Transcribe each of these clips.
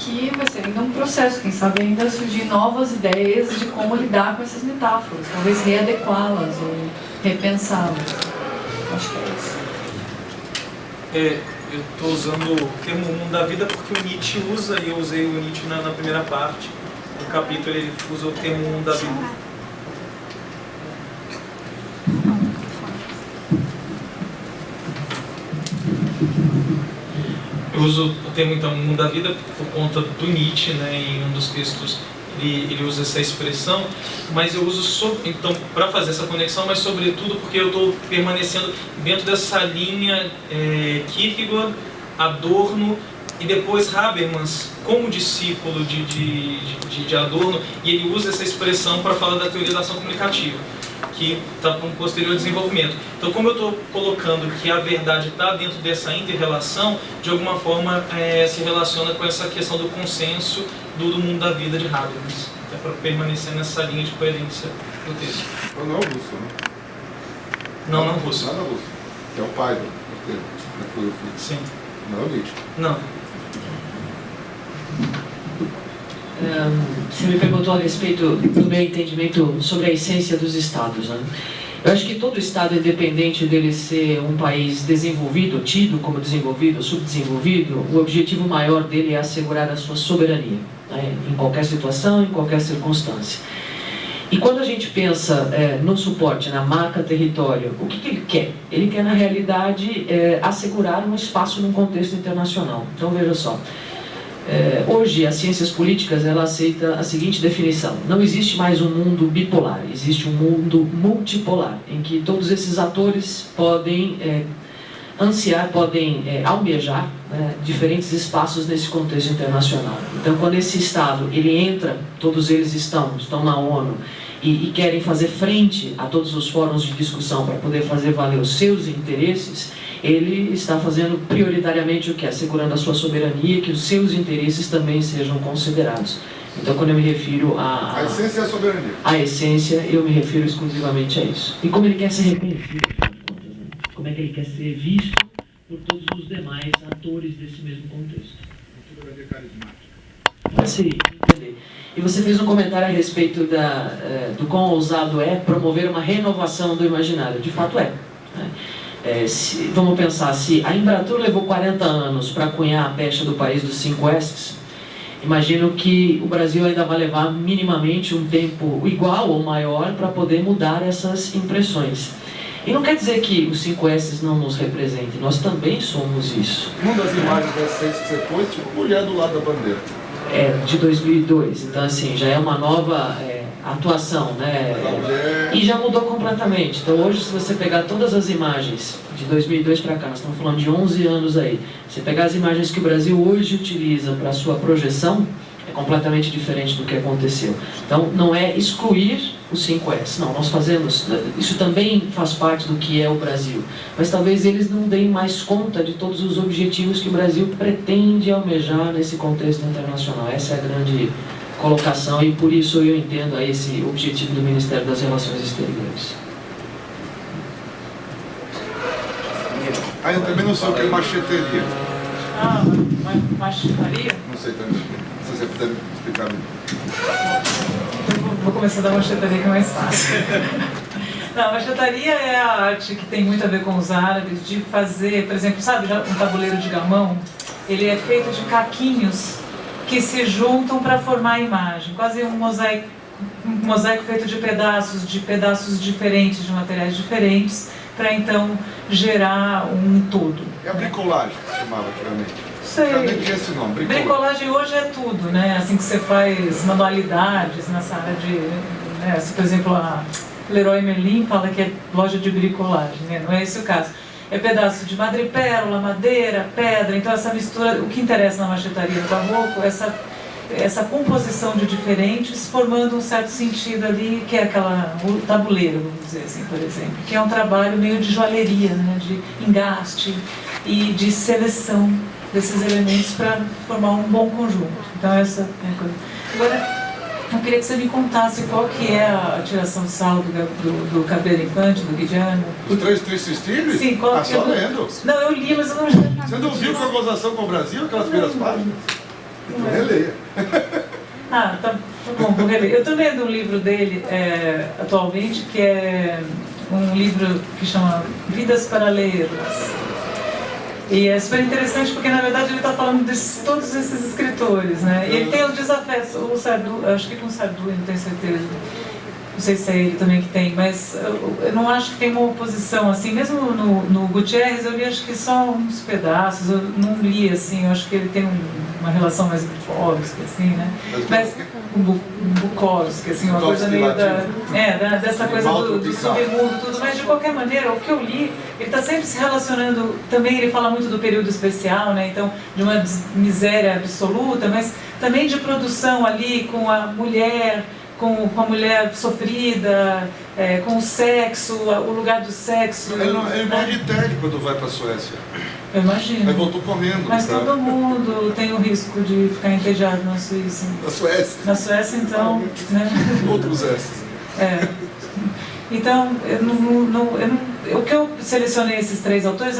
que vai ser ainda um processo, quem sabe ainda surgir novas ideias de como lidar com essas metáforas, talvez readequá-las ou repensá-las. Acho que é isso. Eu estou usando o termo mundo da vida porque o Nietzsche usa, e eu usei o Nietzsche na primeira parte do capítulo, ele usa o termo mundo da vida. Eu uso o termo, então, mundo da vida por conta do Nietzsche, né, em um dos textos ele usa essa expressão, mas eu uso, então, para fazer essa conexão, mas sobretudo porque eu estou permanecendo dentro dessa linha Kierkegaard, Adorno e depois Habermas como discípulo de Adorno, e ele usa essa expressão para falar da teoria da ação comunicativa, que está para um posterior desenvolvimento. Então, como eu estou colocando que a verdade está dentro dessa inter-relação, de alguma forma se relaciona com essa questão do consenso do mundo da vida de Habermas, até para permanecer nessa linha de coerência do texto. Não russo, né? Não russo. Nada russo. Que é o pai do termo, da filosofia. Sim. Não é o Nietzsche. Não. Você me perguntou a respeito do meu entendimento sobre a essência dos estados, né? Eu acho que todo estado, independente dele ser um país desenvolvido, tido como desenvolvido ou subdesenvolvido, o objetivo maior dele é assegurar a sua soberania, né? Em qualquer situação, em qualquer circunstância. E quando a gente pensa no suporte, na marca território, o que ele quer? Ele quer, na realidade, assegurar um espaço num contexto internacional. Então, veja só. Hoje, as ciências políticas ela aceita a seguinte definição: não existe mais um mundo bipolar, existe um mundo multipolar, em que todos esses atores podem ansiar, podem almejar diferentes espaços nesse contexto internacional. Então, quando esse Estado ele entra, todos eles estão na ONU e querem fazer frente a todos os fóruns de discussão para poder fazer valer os seus interesses, ele está fazendo prioritariamente o que? Assegurando a sua soberania e que os seus interesses também sejam considerados. Então, quando eu me refiro A essência é a soberania. A essência, eu me refiro exclusivamente a isso. E como ele quer ser reconhecido, como é que ele quer ser visto por todos os demais atores desse mesmo contexto. Soberania carismática. Sim, entender. E você fez um comentário a respeito do quão ousado é promover uma renovação do imaginário. De fato é. Né? Vamos pensar, se a Embratur levou 40 anos para cunhar a pecha do país dos 5 S's, imagino que o Brasil ainda vai levar minimamente um tempo igual ou maior para poder mudar essas impressões. E não quer dizer que os 5 S's não nos representem, nós também somos isso. Uma das imagens das 6 que você pôs, tipo mulher do lado da bandeira. De 2002, então assim, já é uma nova atuação, né? E já mudou completamente. Então hoje, se você pegar todas as imagens de 2002 para cá, nós estamos falando de 11 anos aí, você pegar as imagens que o Brasil hoje utiliza para a sua projeção, é completamente diferente do que aconteceu. Então não é excluir os 5S, não, nós fazemos, isso também faz parte do que é o Brasil, mas talvez eles não deem mais conta de todos os objetivos que o Brasil pretende almejar nesse contexto internacional. Essa é a grande colocação e por isso eu entendo esse objetivo do Ministério das Relações Exteriores. Eu também não sei o que é macheteria. Machetaria? Não sei também. Se você puder me explicar melhor. Vou começar da machetaria, que é mais fácil. Não, a machetaria é a arte que tem muito a ver com os árabes, de fazer, por exemplo, sabe, um tabuleiro de gamão? Ele é feito de caquinhos que se juntam para formar a imagem, quase um mosaico feito de pedaços diferentes, de materiais diferentes, para então gerar um todo. É a bricolagem que se chamava antigamente. Sei. Já nem tinha esse nome, Bricolagem hoje é tudo, né? Assim que você faz manualidades nessa área de... Né? Se, por exemplo, a Leroy Merlin fala que é loja de bricolagem, né? Não é esse o caso. É pedaço de madrepérola, madeira, pedra. Então essa mistura, o que interessa na machetaria do barroco, essa composição de diferentes, formando um certo sentido ali, que é o tabuleiro, vamos dizer assim, por exemplo, que é um trabalho meio de joalheria, né? De engaste e de seleção desses elementos para formar um bom conjunto. Então essa é a coisa. Agora, eu queria que você me contasse qual que é a tiração de sal do Cabreiro Infante, do Guidiano. Os três tristes tigres? Sim, qual que só lendo. Não, eu li, mas eu não... Você não viu com a gozação com o Brasil, aquelas primeiras páginas? Então releia. Ah, tá bom, vou reler. Eu estou lendo um livro dele atualmente, que é um livro que chama Vidas Paralelas. E é super interessante porque, na verdade, ele está falando de todos esses escritores, né? E ele tem os desafios, o Sardu, acho que com o Sardu, não tenho certeza. Não sei se é ele também que tem, mas eu não acho que tem uma oposição, assim, mesmo no Gutierrez eu li acho que só uns pedaços, eu não li, assim, eu acho que ele tem uma relação mais Bukowski, assim, né? Mas Bukowski, assim, uma coisa meio dessa coisa do submundo, tudo, mas de qualquer maneira, o que eu li, ele está sempre se relacionando, também ele fala muito do período especial, né? Então, de uma miséria absoluta, mas também de produção ali com a mulher, com a mulher sofrida, com o sexo, o lugar do sexo. Ele morre de tédio quando vai para a Suécia. Eu imagino. Aí voltou correndo. Mas todo mundo tem o risco de ficar entediado na Suíça. Na Suécia? Na Suécia, então... né? Outros S's. Então, o que eu selecionei esses 3 autores,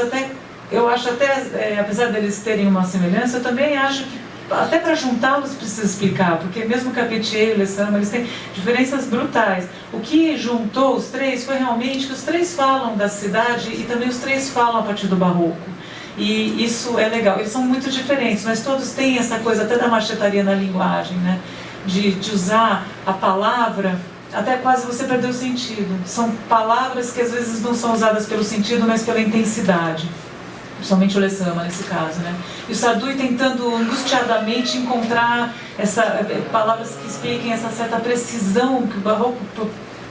eu acho até, apesar deles terem uma semelhança, eu também acho que até para juntá-los precisa explicar, porque mesmo Capetier e o Lessama, eles têm diferenças brutais. O que juntou os 3 foi realmente que os 3 falam da cidade e também os 3 falam a partir do barroco. E isso é legal. Eles são muito diferentes, mas todos têm essa coisa até da machetaria na linguagem, né? De usar a palavra até quase você perder o sentido. São palavras que às vezes não são usadas pelo sentido, mas pela intensidade. Principalmente o Lessama nesse caso, né? E o Sardu tentando angustiadamente encontrar palavras que expliquem essa certa precisão que o barroco,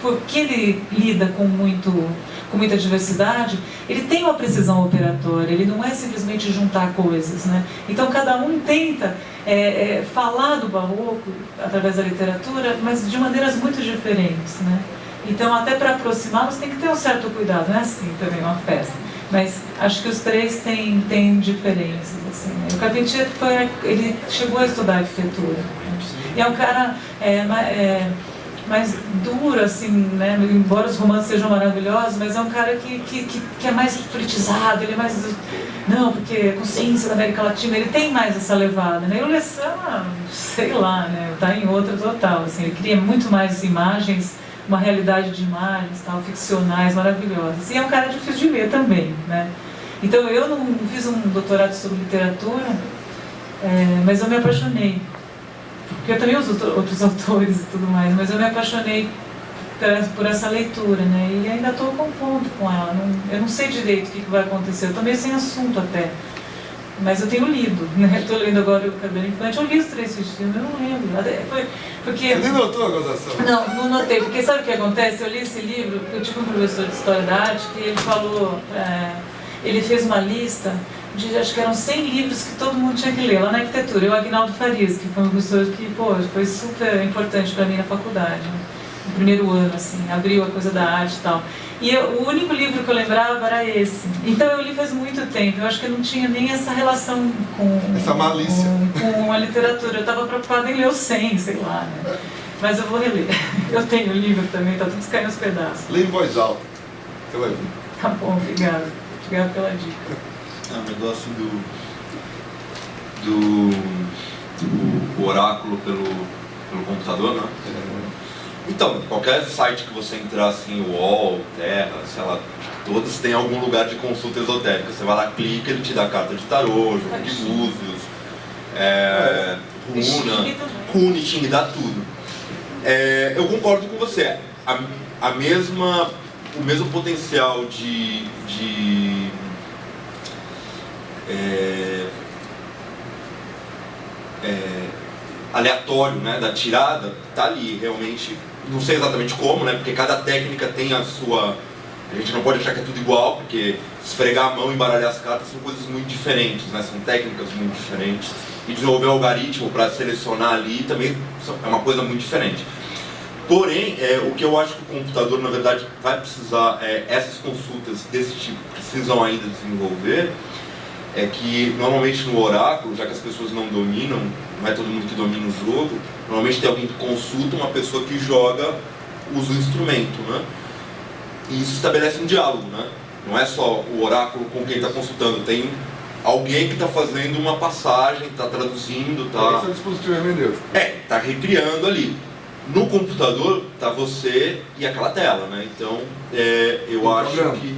porque ele lida com muita diversidade, ele tem uma precisão operatória, ele não é simplesmente juntar coisas, né? Então cada um tenta falar do barroco através da literatura, mas de maneiras muito diferentes, né? Então até para aproximá-los tem que ter um certo cuidado, não é assim também uma festa. Mas acho que os 3 têm diferenças, assim, né? O Carpentier ele chegou a estudar arquitetura, né? E é um cara mais duro, assim, né? Embora os romances sejam maravilhosos, mas é um cara que é mais politizado, ele é mais... Não, porque a consciência da América Latina, ele tem mais essa levada, né? E o Lessama, sei lá, né? Tá em outra total, assim, ele cria muito mais imagens, uma realidade de imagens, tal, ficcionais, maravilhosas. E é um cara difícil de ler também, né? Então eu não fiz um doutorado sobre literatura, mas eu me apaixonei. Porque eu também uso outros autores e tudo mais, mas eu me apaixonei por essa leitura, né? E ainda estou compondo com ela. Eu não sei direito o que vai acontecer, eu estou meio sem assunto até. Mas eu tenho lido, né? Estou lendo agora o Cabelo Infante. Eu li os 3 filmes, eu não lembro. Porque... Você nem notou a gozação? Não notei, porque sabe o que acontece? Eu li esse livro, eu tive um professor de História da Arte que ele falou, ele fez uma lista de, acho que eram 100 livros que todo mundo tinha que ler, lá na arquitetura. Eu, Aguinaldo Farias, que foi um professor que, foi super importante para mim na faculdade, né? No primeiro ano, assim, abriu a coisa da arte e tal. E o único livro que eu lembrava era esse. Então eu li faz muito tempo, eu acho que eu não tinha nem essa relação com... Essa malícia. Com a literatura, eu estava preocupada em ler o 100, sei lá, né? Mas eu vou reler. Eu tenho o livro também, tá tudo caindo aos pedaços. Lê em voz alta, você vai ver. Tá bom, obrigado. Obrigado pela dica. O negócio do oráculo pelo computador, né? Então, qualquer site que você entrar assim, UOL, Terra, sei lá, todos têm algum lugar de consulta esotérica. Você vai lá, clica, ele te dá carta de tarô, jogo de búzios, runa, Xing, dá tudo. Eu concordo com você. O mesmo potencial de aleatório, né, da tirada, tá ali, realmente, não sei exatamente como, né, porque cada técnica tem a sua... A gente não pode achar que é tudo igual, porque esfregar a mão e embaralhar as cartas são coisas muito diferentes, né, são técnicas muito diferentes. E desenvolver o algoritmo para selecionar ali também é uma coisa muito diferente. Porém, o que eu acho que o computador, na verdade, vai precisar, essas consultas desse tipo precisam ainda desenvolver, é que normalmente no oráculo, já que as pessoas não dominam, não é todo mundo que domina o jogo, normalmente tem alguém que consulta, uma pessoa que joga, usa o instrumento, né? E isso estabelece um diálogo, né? Não é só o oráculo com quem está consultando, tem alguém que está fazendo uma passagem, está traduzindo, Esse está... é o dispositivo hermenêutico. Está recriando ali. No computador está você e aquela tela, né? Então eu acho que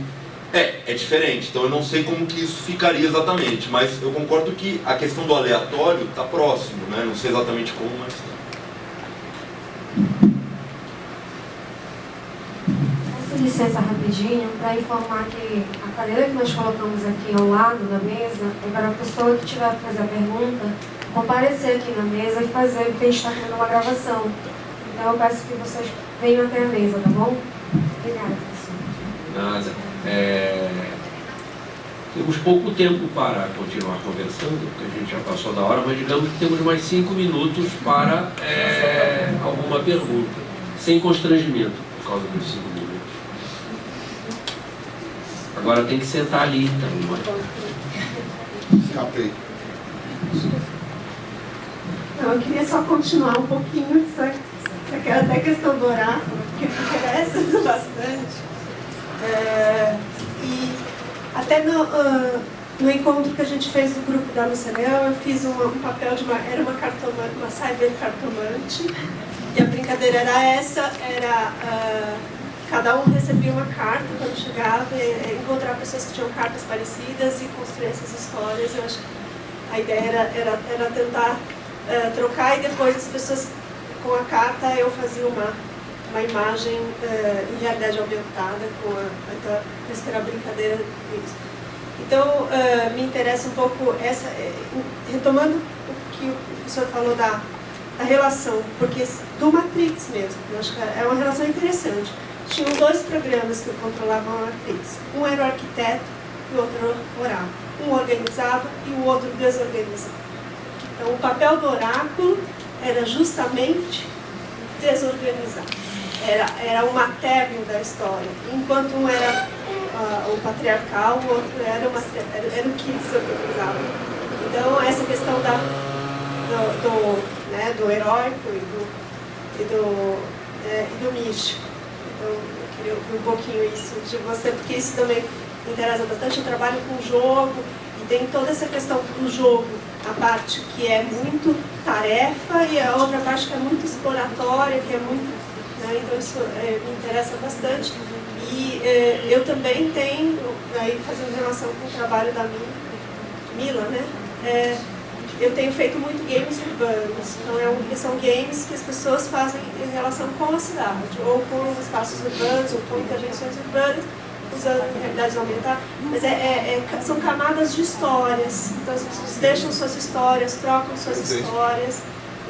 é diferente. Então eu não sei como que isso ficaria exatamente, mas eu concordo que a questão do aleatório está próximo, né? Não sei exatamente como, mas Peço licença rapidinho para informar que a cadeira que nós colocamos aqui ao lado da mesa é para a pessoa que tiver que fazer a pergunta comparecer aqui na mesa e fazer, porque a gente está fazendo uma gravação. Então eu peço que vocês venham até a mesa, tá bom? Obrigada, professor. Nada. Temos pouco tempo para continuar conversando, porque a gente já passou da hora, mas digamos que temos mais 5 minutos para alguma pergunta, sem constrangimento por causa dos 5 minutos. Agora tem que sentar ali, então. Escapei. Não, eu queria só continuar um pouquinho aquela até questão do oráculo, porque me interessa bastante. E até no encontro que a gente fez do grupo da Lucelel, eu fiz um papel de era uma cartomante, uma cyber cartomante, e a brincadeira era essa, cada um recebia uma carta quando chegava, encontrar pessoas que tinham cartas parecidas e construir essas histórias. Eu acho que a ideia era tentar trocar, e depois as pessoas, com a carta, eu fazia uma imagem em realidade aumentada, então, por isso que era brincadeira disso. Então, me interessa um pouco retomando o que o professor falou da relação, porque do Matrix mesmo, eu acho que é uma relação interessante. Tinham 2 programas que controlavam a Matrix. Um era o arquiteto e o outro era o oráculo. Um organizava e o outro desorganizava. Então, o papel do oráculo era justamente desorganizar. Era o materno da história. Enquanto um era o patriarcal, o outro era o que desorganizava. Então, essa questão do heróico e do místico. Então, eu queria ouvir um pouquinho isso de você, porque isso também me interessa bastante. Eu trabalho com jogo e tem toda essa questão do jogo, a parte que é muito tarefa e a outra parte que é muito exploratória, que é muito... Né, então isso me interessa bastante. E eu também tenho, aí fazendo relação com o trabalho da Mila, né? Eu tenho feito muito games urbanos, então são games que as pessoas fazem em relação com a cidade, ou com espaços urbanos, ou com intervenções urbanas, usando realidades aumentadas, mas são camadas de histórias, então as pessoas deixam suas histórias, trocam suas histórias,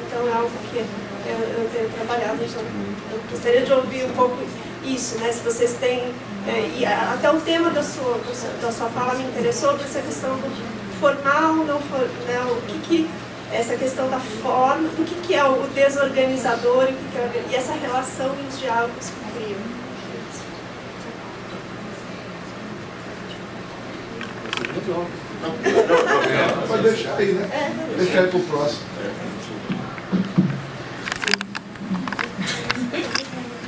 então é algo que eu tenho trabalhado, então eu gostaria de ouvir um pouco isso, né? Se vocês têm, e até o tema da sua fala me interessou, por essa questão do formal, não for, né, essa questão da forma, do que é o desorganizador e essa relação e os diálogos que criam. Pode deixar aí, né? Deixa aí pro próximo.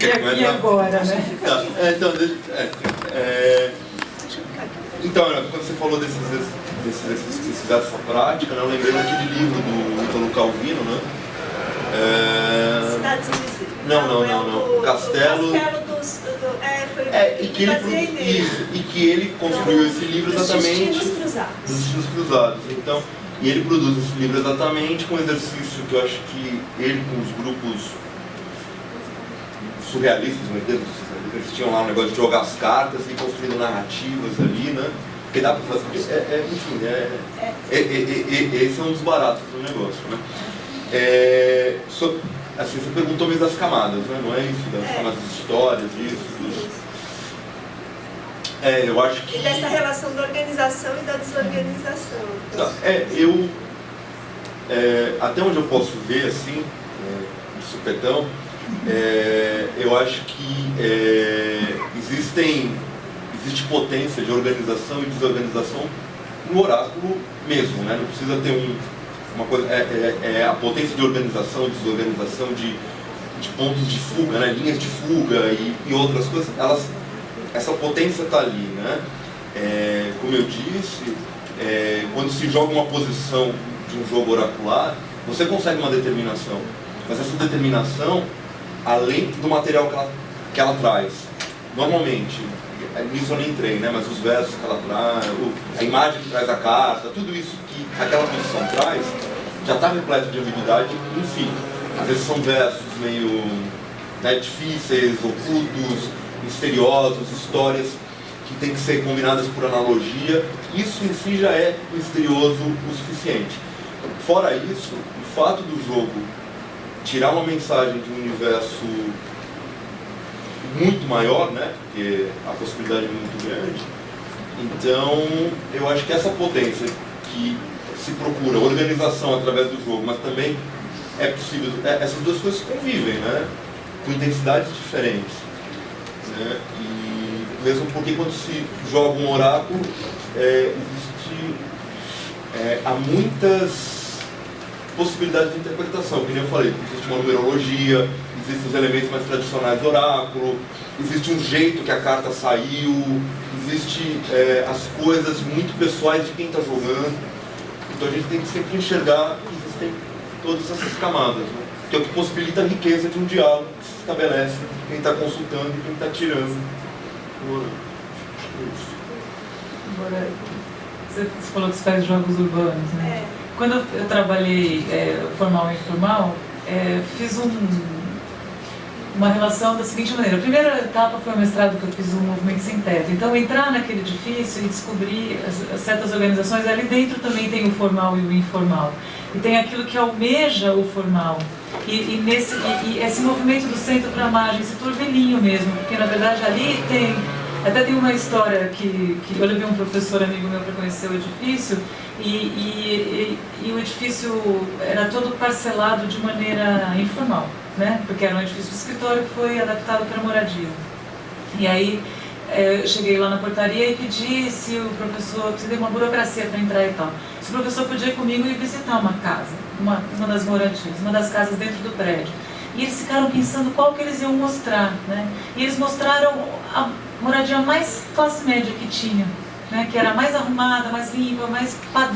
E agora, né? Então, quando você falou dessa prática, né, eu lembrei daquele livro do Ítalo Calvino, né? Cidades Invisíveis. Não. Castelo dos... e que ele construiu esse livro exatamente... Dos Destinos Cruzados. Dos Destinos Cruzados. Então, e ele produz esse livro exatamente com um exercício que eu acho que ele, com os grupos surrealistas, eles tinham lá um negócio de jogar as cartas e construindo narrativas ali, né? Porque dá pra fazer... esse é um dos baratos do negócio, né? Assim, você perguntou mesmo das camadas, né? Não é isso? Das camadas de histórias, isso. Eu acho que... E dessa relação da organização e da desorganização. Tá. Até onde eu posso ver, assim, de supetão, eu acho que existe potência de organização e desorganização no oráculo mesmo, né? Não precisa ter uma coisa, a potência de organização e desorganização de pontos de fuga, né? Linhas de fuga e outras coisas, essa potência está ali, né? Como eu disse, quando se joga uma posição de um jogo oracular, você consegue uma determinação, mas essa determinação, além do material que ela traz, normalmente, nisso eu nem entrei, né, mas os versos que ela traz, a imagem que traz a carta, tudo isso que aquela posição traz, já está repleto de ambiguidade em si. Às vezes são versos meio, né, difíceis, ocultos, misteriosos, histórias que tem que ser combinadas por analogia. Isso em si já é misterioso o suficiente. Fora isso, o fato do jogo tirar uma mensagem de um universo muito maior, né, porque a possibilidade é muito grande, então eu acho que essa potência que se procura, organização através do jogo, mas também é possível, essas duas coisas convivem, né, com intensidades diferentes, né, e mesmo porque quando se joga um oráculo, há muitas possibilidades de interpretação, como eu falei, existe uma numerologia, existem os elementos mais tradicionais do oráculo, existe um jeito que a carta saiu, existe as coisas muito pessoais de quem está jogando, então a gente tem que sempre enxergar que existem todas essas camadas, né? Que é o que possibilita a riqueza de um diálogo que se estabelece entre quem está consultando e quem está tirando. Agora, você falou que você faz jogos urbanos, né? Quando eu trabalhei formal e informal, fiz uma relação da seguinte maneira. A primeira etapa foi o mestrado que eu fiz o Movimento Sem Teto. Então, entrar naquele edifício e descobrir certas organizações, ali dentro também tem o formal e o informal. E tem aquilo que almeja o formal. E esse movimento do centro para a margem, esse turvelinho mesmo, porque na verdade ali tem... Até tem uma história que eu levei um professor amigo meu para conhecer o edifício e o edifício era todo parcelado de maneira informal, né? Porque era um edifício de escritório que foi adaptado para moradia. E aí eu cheguei lá na portaria e pedi se o professor, precisa de uma burocracia para entrar e tal, se o professor podia ir comigo e visitar uma casa, uma das moradias, uma das casas dentro do prédio. E eles ficaram pensando qual que eles iam mostrar, né? E eles mostraram a moradia mais classe média que tinha, né? Que era mais arrumada, mais limpa, mais padrão.